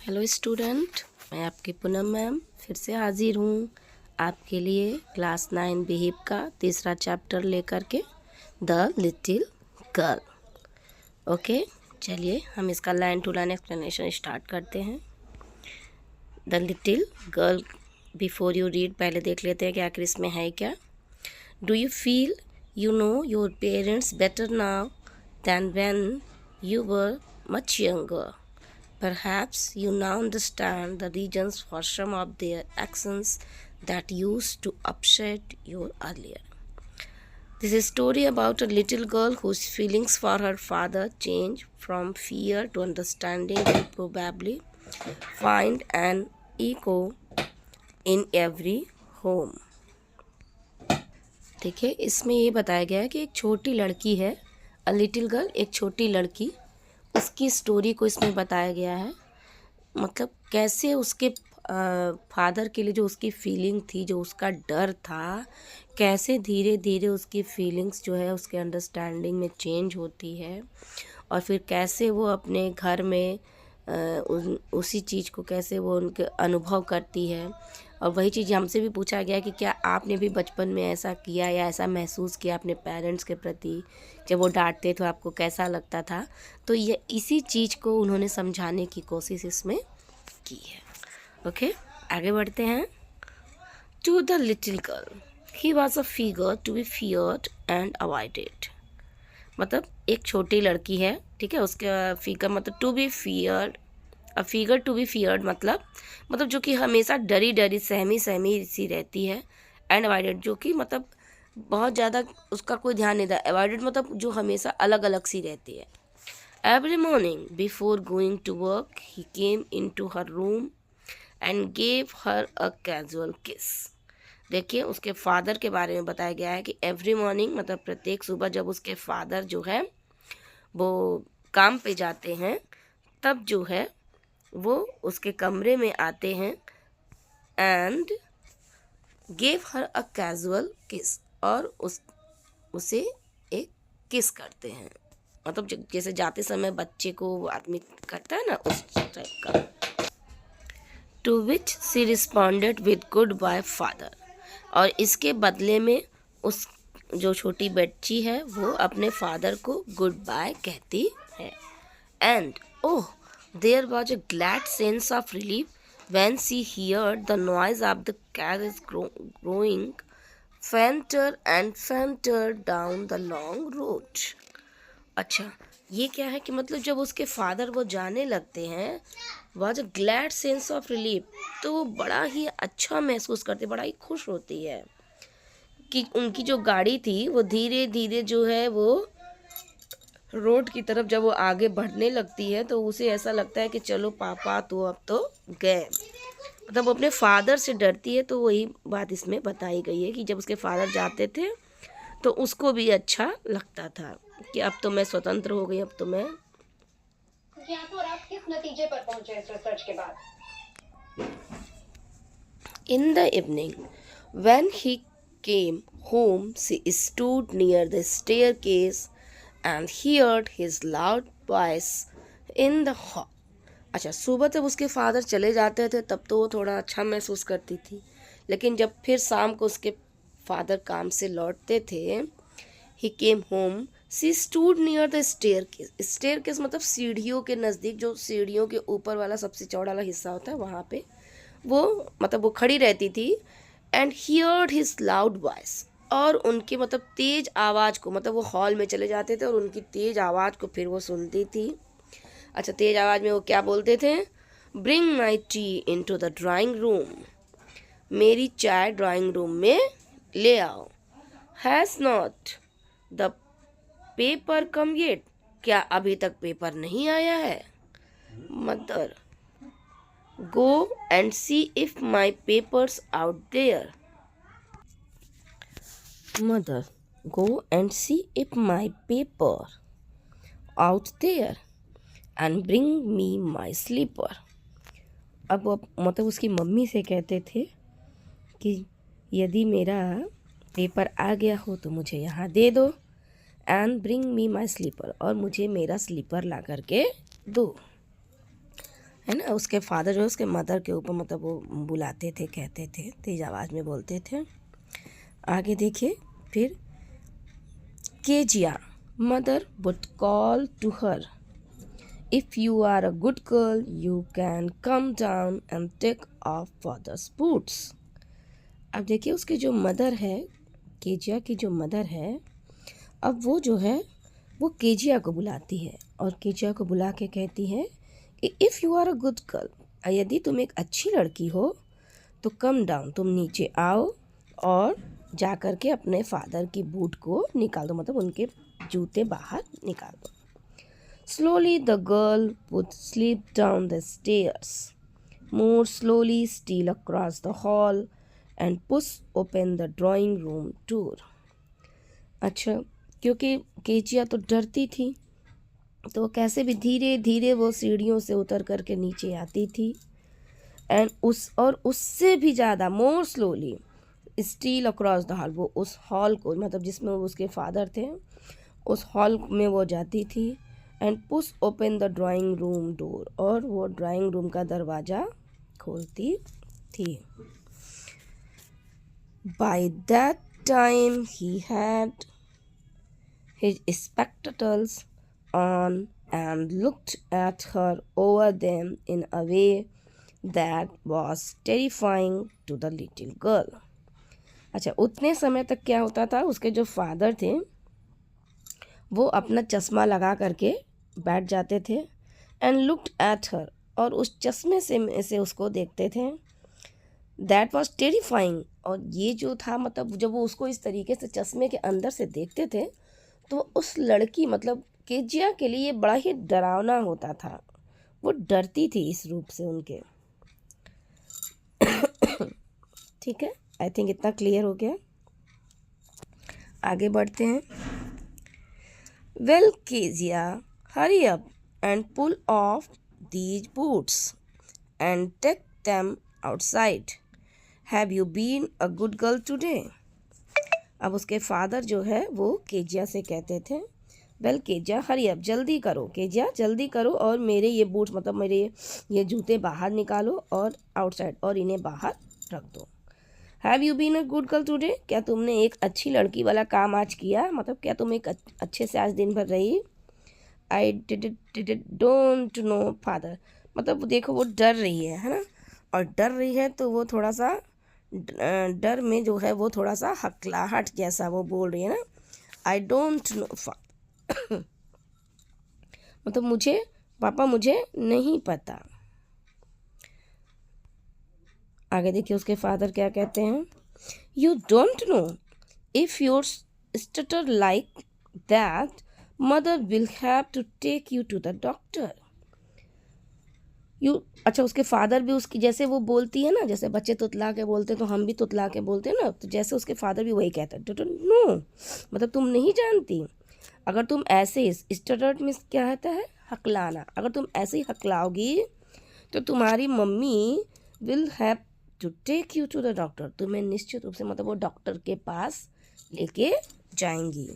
Hello student, मैं आपकी Poonam ma'am फिर से हाजिर हूँ आपके लिए क्लास 9 बिहेव का तीसरा चैप्टर लेकर के, द लिटिल गर्ल। ओके, चलिए हम इसका line to line explanation start करते हैं। The little girl, before you read पहले देख लेते हैं कि आखिर इसमें है क्या। Do you feel you know your parents better now than when you were much younger? Perhaps you now understand the reasons for some of their actions that used to upset you earlier. This is a story about a little girl whose feelings for her father change from fear to understanding and probably find an echo in every home. देखिए, इसमें ये बताया गया है कि एक छोटी लड़की है, अ लिटिल गर्ल, एक छोटी लड़की, उसकी स्टोरी को इसमें बताया गया है। मतलब कैसे उसके फादर के लिए जो उसकी फीलिंग थी, जो उसका डर था, कैसे धीरे धीरे उसकी फीलिंग्स जो है उसके अंडरस्टैंडिंग में चेंज होती है, और फिर कैसे वो अपने घर में उसी चीज़ को कैसे वो उनके अनुभव करती है। और वही चीज़ हमसे भी पूछा गया कि क्या आपने भी बचपन में ऐसा किया या ऐसा महसूस किया अपने पेरेंट्स के प्रति, जब वो डांटते तो आपको कैसा लगता था। तो ये इसी चीज़ को उन्होंने समझाने की कोशिश इसमें की है। ओके, आगे बढ़ते हैं। To the little girl, he was a figure to be feared and avoided. मतलब एक छोटी लड़की है, ठीक है, उसका फिगर मतलब to be feared, a figure to be feared मतलब जो कि हमेशा डरी डरी सहमी सहमी सी रहती है, एंड अवॉइडेड जो कि मतलब बहुत ज़्यादा उसका कोई ध्यान नहीं था, अवॉइडेड मतलब जो हमेशा अलग अलग सी रहती है। Every morning before going to work he came in to her room and gave her a casual kiss. देखिए, उसके फादर के बारे में बताया गया है कि एवरी मॉर्निंग मतलब प्रत्येक सुबह जब उसके फादर जो है वो काम पे जाते हैं, तब जो है वो उसके कमरे में आते हैं and gave her a casual किस, और उसे एक किस करते हैं। मतलब जैसे जाते समय बच्चे को वो आदमी करता है ना, उस टाइप का। To which she responded with goodbye father, और इसके बदले में उस जो छोटी बच्ची है वो अपने फादर को गुड बाय कहती है। And oh, there was a glad sense of relief when she heard the noise of the carriage growing fainter and fainter down the long road. अच्छा, ये क्या है कि मतलब जब उसके फादर वो जाने लगते हैं, was a glad sense of relief, तो वो बड़ा ही अच्छा महसूस करते, बड़ा ही खुश होती है कि उनकी जो गाड़ी थी वो धीरे धीरे जो है वो रोड की तरफ जब वो आगे बढ़ने लगती है, तो उसे ऐसा लगता है कि चलो पापा तो अब तो गए। मतलब वो अपने फादर से डरती है, तो वही बात इसमें बताई गई है कि जब उसके फादर जाते थे तो उसको भी अच्छा लगता था कि अब तो मैं स्वतंत्र हो गई, अब तो मैं। और आप किस नतीजे पर पहुंचे इस रिसर्च के बाद? In the evening when he came home she stood near the staircase and heard his loud voice in the hall. अच्छा, सुबह जब उसके फादर चले जाते थे तब तो वो थोड़ा अच्छा महसूस करती थी, लेकिन जब फिर शाम को उसके फादर काम से लौटते थे, he came home she stood near the staircase. Staircase मतलब सीढ़ियों के नज़दीक, जो सीढ़ियों के ऊपर वाला सबसे चौड़ा वाला हिस्सा होता है, वहाँ पे वो मतलब वो खड़ी रहती थी। And heard his loud voice, और उनकी मतलब तेज़ आवाज़ को, मतलब वो हॉल में चले जाते थे और उनकी तेज़ आवाज़ को फिर वो सुनती थी। अच्छा, तेज़ आवाज़ में वो क्या बोलते थे? Bring my tea in to the drawing room, मेरी चाय ड्राइंग रूम में ले आओ। Has not the paper come yet, क्या अभी तक पेपर नहीं आया है? Mother, go and see if my papers out there. Mother, go and see if my paper out there and bring me my slipper. अब वो मतलब उसकी मम्मी से कहते थे कि यदि मेरा पेपर आ गया हो तो मुझे यहाँ दे दो, and bring me my slipper, और मुझे मेरा स्लीपर ला करके दो। है ना, उसके फादर जो है उसके मदर के ऊपर मतलब वो बुलाते थे, कहते थे, तेज आवाज़ में बोलते थे। आगे देखिए फिर, Kezia mother would call to her, if you are a good girl you can come down and take off father's boots. अब देखिए उसकी जो मदर है, केजिया की जो मदर है, अब वो जो है वो केजिया को बुलाती है और केजिया को बुला के कहती है कि if you are a good girl, यदि तुम एक अच्छी लड़की हो तो कम डाउन, तुम नीचे आओ और जा कर के अपने फादर की बूट को निकाल दो, मतलब उनके जूते बाहर निकाल दो। Slowly the girl would slip down the stairs, more slowly steal across the hall and push open the drawing room door। अच्छा, क्योंकि केचिया तो डरती थी तो वो कैसे भी धीरे धीरे वो सीढ़ियों से उतर करके नीचे आती थी, एंड उससे भी ज़्यादा मोर slowly steel across the hall, वो उस हॉल को मतलब जिसमें वो उसके फादर थे उस हॉल में वो जाती थी, and push open the drawing room door, और वो ड्राइंग रूम का दरवाज़ा खोलती थी। By that time he had his spectacles on and looked at her over them in a way that was terrifying to the little girl। अच्छा, उतने समय तक क्या होता था, उसके जो फादर थे वो अपना चश्मा लगा करके बैठ जाते थे, एंड लुक्ड एट हर, और उस चश्मे से उसको देखते थे। दैट वॉज टेरिफाइंग, और ये जो था मतलब जब वो उसको इस तरीके से चश्मे के अंदर से देखते थे तो उस लड़की मतलब केजिया के लिए बड़ा ही डरावना होता था, वो डरती थी इस रूप से उनके। ठीक है, आई थिंक इतना क्लियर हो गया। आगे बढ़ते हैं। Well Kezia, hurry up and pull off these boots and take them outside, have you been a good girl today. अब उसके फादर जो है वो केजिया से कहते थे, वेल केजिया हरी अप, जल्दी करो केजिया, जल्दी करो, और मेरे ये बूट्स मतलब मेरे ये जूते बाहर निकालो और आउटसाइड, और इन्हें बाहर रख दो। Have you been a good girl today, क्या तुमने एक अच्छी लड़की वाला काम आज किया, मतलब क्या तुम एक अच्छे से आज दिन भर रही। I did don't know father, मतलब देखो वो डर रही है ना, और डर रही है तो वो थोड़ा सा डर में जो है वो थोड़ा सा हकलाहट जैसा वो बोल रही है ना, आई डोंट नो मतलब मुझे पापा मुझे नहीं पता। आगे देखिए उसके फादर क्या कहते हैं, you don't know, if your stutter like that mother will have to take you to the doctor. अच्छा, उसके फादर भी उसकी जैसे वो बोलती है ना, जैसे बच्चे तुतला के बोलते तो हम भी तुतला के बोलते हैं ना, तो जैसे उसके फादर भी वही कहता है, डोंट नो, मतलब तुम नहीं जानती, अगर तुम ऐसे स्टटर्ड में क्या कहता है, हकलाना, अगर तुम ऐसे ही हकलाओगी तो तुम्हारी mummy will have to take you to the doctor, तुम्हें निश्चित रूप से मतलब वो डॉक्टर के पास लेके जाएंगी।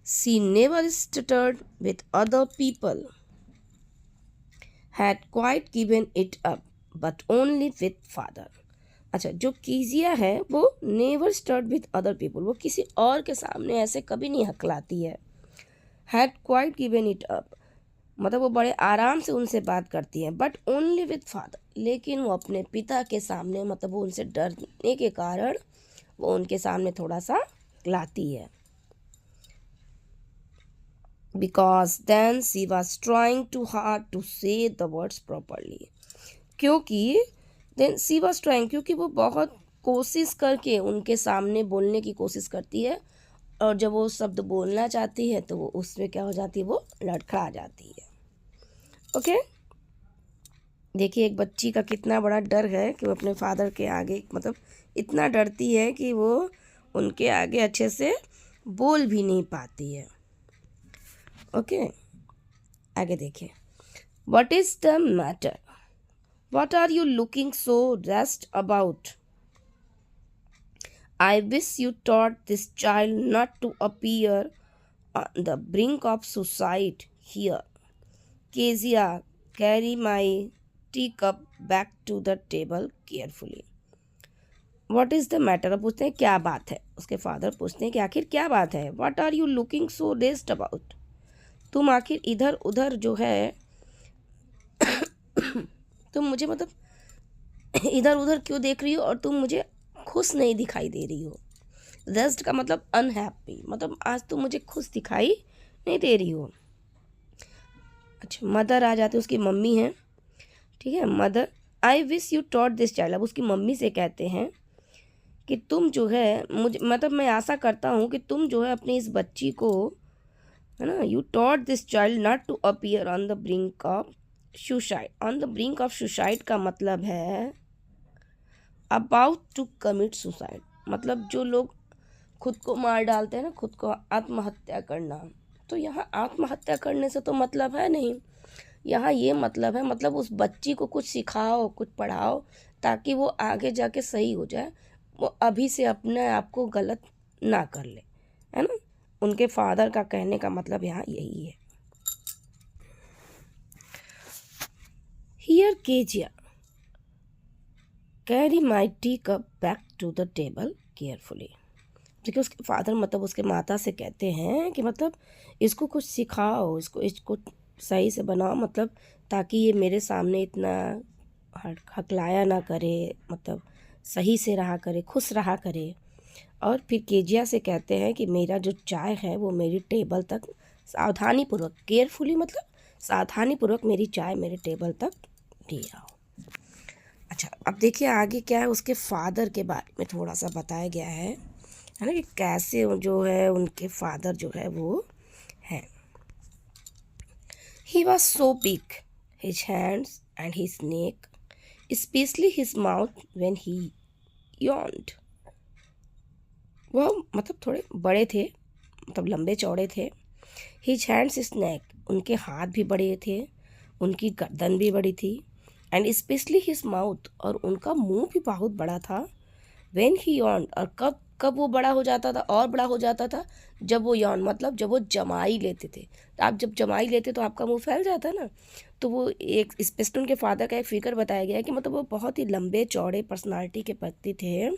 She never stuttered with other people, had quite given it up, but only with father। अच्छा, जो कीजिया है वो never stuttered with other people, वो किसी और के सामने ऐसे कभी नहीं हकलाती है। had quite given it up, मतलब वो बड़े आराम से उनसे बात करती है, बट ओनली विथ फादर, लेकिन वो अपने पिता के सामने मतलब वो उनसे डरने के कारण वो उनके सामने थोड़ा सा हकलाती है। because then she was trying too hard to say the words properly, क्योंकि then she was trying, क्योंकि वो बहुत कोशिश करके उनके सामने बोलने की कोशिश करती है, और जब वो शब्द बोलना चाहती है तो वो उसमें क्या हो जाती है, वो लड़खड़ा जाती है। ओके, देखिए एक बच्ची का कितना बड़ा डर है कि वो अपने फादर के आगे मतलब इतना डरती है कि वो उनके आगे अच्छे से बोल भी नहीं पाती है। ओके, आगे देखिए, what is the matter, what are you looking so rest about, I wish you taught this child not to appear on the brink of suicide here. Kezia carry my tea cup back to the table carefully. What is the matter? अब पूछते हैं क्या बात है। उसके father पूछते हैं कि आखिर क्या बात है। What are you looking so dazed about? तुम आखिर इधर उधर जो है तुम मुझे मतलब इधर उधर क्यों देख रही हो और तुम मुझे खुश नहीं दिखाई दे रही हो। रेस्ट का मतलब अनहैप्पी, मतलब आज तुम मुझे खुश दिखाई नहीं दे रही हो। अच्छा, मदर आ जाते, उसकी मम्मी है, ठीक है। Mother, I wish you taught this child. अब उसकी मम्मी से कहते हैं कि तुम जो है मुझे मतलब मैं आशा करता हूँ कि तुम जो है अपनी इस बच्ची को, है ना, you taught this child not to appear on the brink of suicide. On the brink of suicide का मतलब है अबाउट टू कमिट सुसाइड, मतलब जो लोग खुद को मार डालते हैं ना, खुद को आत्महत्या करना। तो यहाँ आत्महत्या करने से तो मतलब है नहीं, यहाँ ये मतलब है, मतलब उस बच्ची को कुछ सिखाओ, कुछ पढ़ाओ ताकि वो आगे जाके सही हो जाए, वो अभी से अपने आप को गलत ना कर ले, है ना। उनके फादर का कहने का मतलब यहाँ यही है। Here Kezia carry my tea cup back to the table carefully. देखिए उसके फादर मतलब उसके माता से कहते हैं कि मतलब इसको कुछ सिखाओ, इसको इसको सही से बनाओ, मतलब ताकि ये मेरे सामने इतना हकलाया ना करे, मतलब सही से रहा करे, खुश रहा करे। और फिर केजिया से कहते हैं कि मेरा जो चाय है वो मेरी टेबल तक सावधानीपूर्वक, केयरफुली मतलब सावधानीपूर्वक मेरी चाय मेरे टेबल तक ले आओ। अच्छा, अब देखिए आगे क्या है, उसके फादर के बारे में थोड़ा सा बताया गया है ना, कि कैसे जो है उनके फादर जो है वो हैं। He was so big, his hands and his neck, specially his mouth when he yawned। वह मतलब थोड़े बड़े थे, मतलब लंबे चौड़े थे। हिज हैंड्स हिज नेक, उनके हाथ भी बड़े थे, उनकी गर्दन भी बड़ी थी। एंड स्पेशली हिज माउथ, और उनका मुंह भी बहुत बड़ा था। व्हेन ही yawned, और कब कब वो बड़ा हो जाता था, और बड़ा हो जाता था जब वो yawn मतलब जब वो जमाई लेते थे। तो आप जब जमाई लेते तो आपका मुंह फैल जाता है ना। तो वो एक स्पेशली उनके फादर का एक फिगर बताया गया है कि मतलब वो बहुत ही लंबे चौड़े पर्सनालिटी के व्यक्ति थे।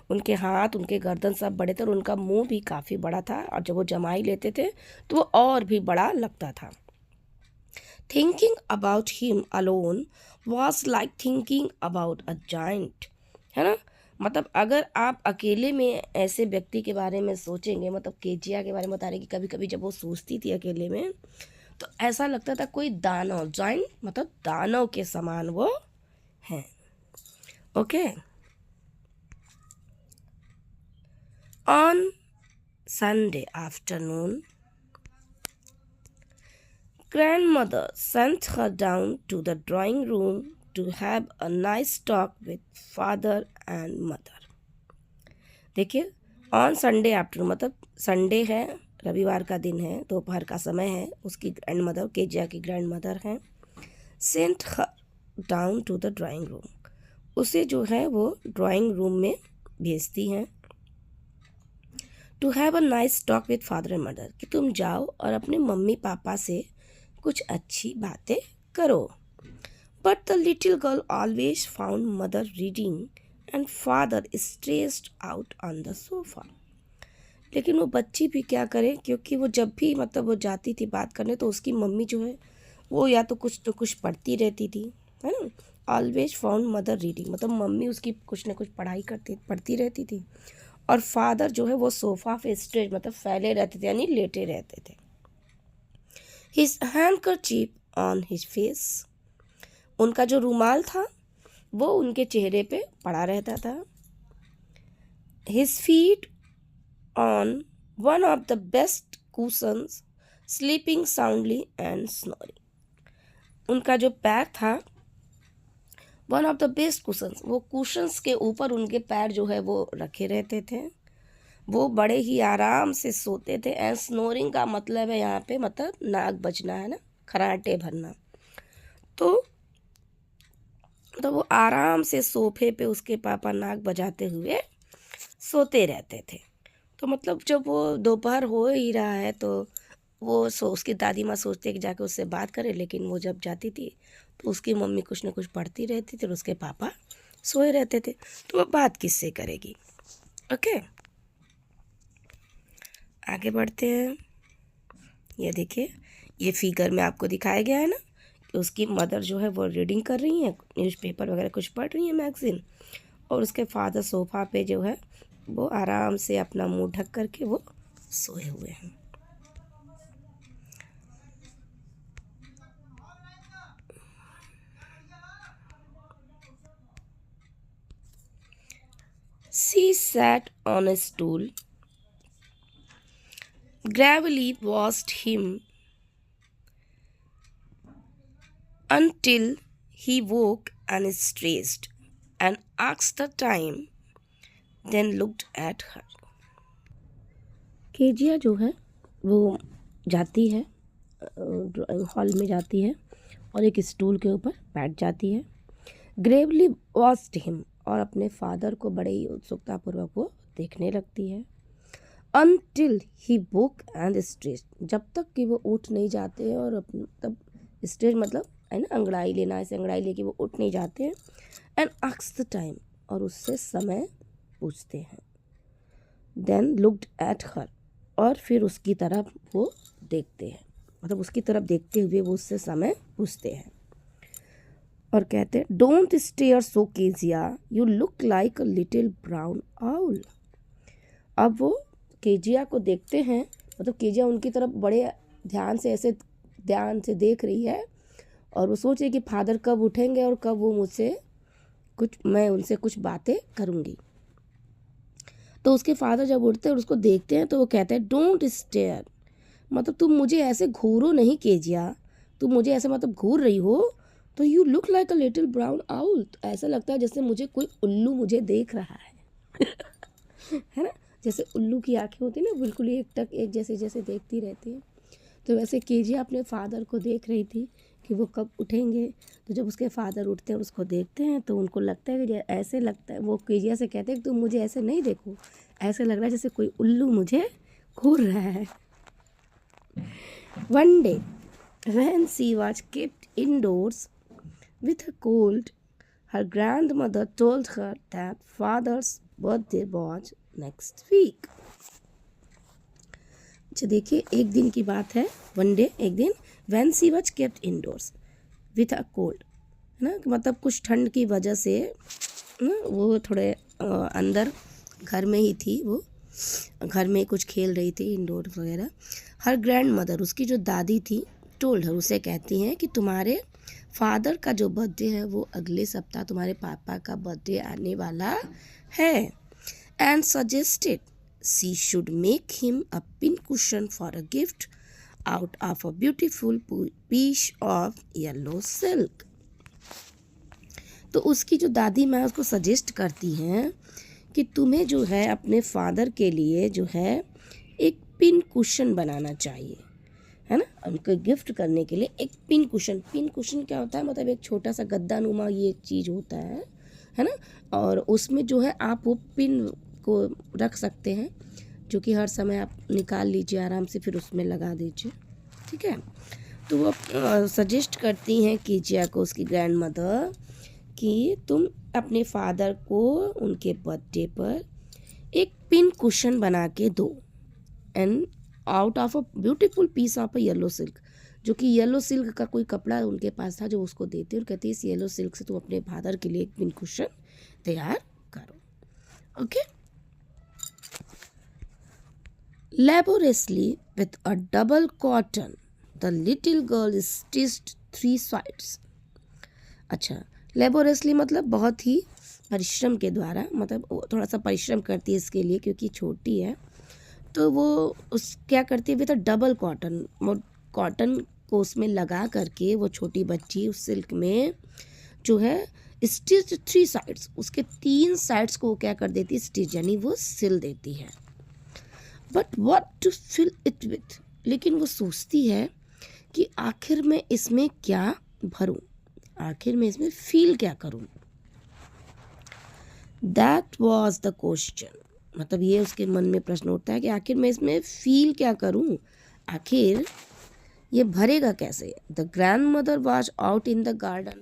उनके हाथ, उनके गर्दन सब बड़े थे और उनका मुंह भी काफ़ी बड़ा था, और जब वो जमाई लेते थे तो वो और भी बड़ा लगता था। Thinking about him alone was like thinking about a giant, है ना। मतलब अगर आप अकेले में ऐसे व्यक्ति के बारे में सोचेंगे, मतलब केजिया के बारे में बता रहे कि कभी कभी जब वो सोचती थी अकेले में तो ऐसा लगता था कोई दानव, जाइंट मतलब दानव के समान वो हैं। Okay. On Sunday afternoon, grandmother sent her down to the drawing room to have a nice talk with father and mother। देखिए, ऑन संडे आफ्टरनून मतलब संडे है, रविवार का दिन है, दोपहर का समय है। उसकी ग्रैंड मदर, केजिया की ग्रैंड मदर हैं, sent her down to the drawing room, उसे जो है वो ड्राइंग रूम में भेजती हैं। To have a nice talk with father and mother, कि तुम जाओ और अपने मम्मी पापा से कुछ अच्छी बातें करो। But the little girl always found mother reading and father stressed out on the sofa. लेकिन वो बच्ची भी क्या करे, क्योंकि वो जब भी मतलब वो जाती थी बात करने तो उसकी मम्मी जो है वो या तो कुछ पढ़ती रहती थी, है ना। ऑलवेज फाउंड मदर रीडिंग मतलब मम्मी उसकी कुछ ना कुछ पढ़ती रहती थी, और फादर जो है वो सोफ़ा पे स्ट्रेट मतलब फैले रहते थे, यानी लेटे रहते थे। His handkerchief on his face, उनका जो रुमाल था वो उनके चेहरे पे पड़ा रहता था। His feet on one of the best cushions, sleeping soundly and snoring, उनका जो पैर था one of the best cushions, वो कुशन्स के ऊपर उनके पैर जो है वो रखे रहते थे, वो बड़े ही आराम से सोते थे। एंड स्नोरिंग का मतलब है यहाँ पे मतलब नाक बजना, है ना, खराटे भरना। तो वो आराम से सोफे पे उसके पापा नाक बजाते हुए सोते रहते थे। तो मतलब जब वो दोपहर हो ही रहा है तो उसकी दादी माँ सोचती है कि जाके उससे बात करे, लेकिन वो जब जाती थी तो उसकी मम्मी कुछ ना कुछ पढ़ती रहती थी और उसके पापा सोए रहते थे, तो वो बात किससे करेगी। ओके, आगे बढ़ते हैं। ये देखिए, ये फिगर में आपको दिखाया गया है ना कि उसकी मदर जो है वो रीडिंग कर रही हैं, न्यूज़पेपर वगैरह कुछ पढ़ रही हैं, मैगज़ीन, और उसके फादर सोफ़ा पे जो है वो आराम से अपना मुंह ढक करके वो सोए हुए हैं। She sat on a stool, gravely watched him until he woke and stretched and asked the time, then looked at her. Kezia जो है वो जाती है, ड्राइंग हॉल में जाती है और एक स्टूल के ऊपर बैठ जाती है। ग्रेवली वॉच्ड हिम, और अपने फादर को बड़े ही उत्सुकतापूर्वक वो देखने लगती है। Until he woke and stretch, जब तक कि वो उठ नहीं जाते हैं, और तब स्ट्रेच मतलब है ना अंगड़ाई लेना, ऐसे अंगड़ाई लेके वो उठ नहीं जाते हैं। एंड आस्क्स द टाइम, और उससे समय पूछते हैं। देन लुक्ड एट हर, और फिर उसकी तरफ वो देखते हैं, मतलब उसकी तरफ देखते हुए वो उससे समय पूछते हैं और कहते हैं, don't stare so Kezia, you look like a little brown owl. अब वो केजिया को देखते हैं, मतलब केजिया उनकी तरफ बड़े ध्यान से देख रही है, और वो सोच रही कि फादर कब उठेंगे और कब वो मैं उनसे कुछ बातें करूँगी। तो उसके फादर जब उठते हैं और उसको देखते हैं तो वो कहते हैं, डोंट स्टेयर, मतलब तुम मुझे ऐसे घूरो नहीं केजिया, तुम मुझे ऐसे मतलब घूर रही हो तो you look like a little brown owl, ऐसा लगता है जैसे मुझे कोई उल्लू मुझे देख रहा है है ना, जैसे उल्लू की आंखें होती है ना, बिल्कुल एक जैसे देखती रहती है। तो वैसे केजिया अपने फादर को देख रही थी कि वो कब उठेंगे। तो जब उसके फादर उठते हैं उसको देखते हैं तो उनको लगता है कि ऐसे लगता है, वो केजिया से कहते हैं कि तुम मुझे ऐसे नहीं देखो, ऐसे लग रहा है जैसे कोई उल्लू मुझे घूर रहा है। One day when she was kept indoors with a cold, her grandmother told her that father's birthday was next week. अच्छा देखिए, एक दिन की बात है, वन डे एक दिन, when she was kept indoors with a cold, है ना, मतलब कुछ ठंड की वजह से ना वो थोड़े अंदर घर में ही थी, वो घर में कुछ खेल रही थी इंडोर वगैरह। हर ग्रैंड मदर, उसकी जो दादी थी, टोल्ड हर, उसे कहती हैं कि तुम्हारे फादर का जो बर्थडे है वो अगले सप्ताह तुम्हारे पापा का बर्थडे आने वाला है, and suggested she should make him a pin cushion for a gift out of a beautiful piece of yellow silk. तो उसकी जो दादी माँ उसको सजेस्ट करती हैं कि तुम्हें जो है अपने फादर के लिए जो है एक पिन कुशन बनाना चाहिए, है ना, उनको गिफ्ट करने के लिए एक पिन कुशन क्या होता है, मतलब एक छोटा सा गद्दा नुमा ये चीज़ होता है ना, और उसमें जो है आप वो पिन को रख सकते हैं, जो कि हर समय आप निकाल लीजिए आराम से, फिर उसमें लगा दीजिए, ठीक है। तो वो सजेस्ट करती हैं कीजिया को उसकी ग्रैंड मदर कि तुम अपने फादर को उनके बर्थडे पर एक पिन कुशन बना के दो, and out of a beautiful piece of a yellow silk, जो कि येलो सिल्क का कोई कपड़ा उनके पास था जो उसको देते और कहते इस येलो सिल्क से तुम अपने फादर के लिए एक पिन कुशन तैयार करो। Okay, laboriously with a double cotton the little girl stitched 3 sides। अच्छा, लेबोरेसली मतलब बहुत ही परिश्रम के द्वारा, मतलब वो थोड़ा सा परिश्रम करती है इसके लिए क्योंकि छोटी है, तो वो उस क्या करती है, विद डबल कॉटन को उसमें लगा करके वो छोटी बच्ची उस सिल्क में जो है स्टिच 3 साइड्स, उसके 3 साइड्स को वो क्या कर देती है, स्टिच यानी वो सिल देती है। But what to fill it with, लेकिन वो सोचती है कि आखिर में इसमें क्या भरूं, आखिर में इसमें फील क्या करूं। दैट वॉज द क्वेश्चन, मतलब ये उसके मन में प्रश्न उठता है कि आखिर मैं इसमें फील क्या करूं, आखिर ये भरेगा कैसे? The grand mother was out in the garden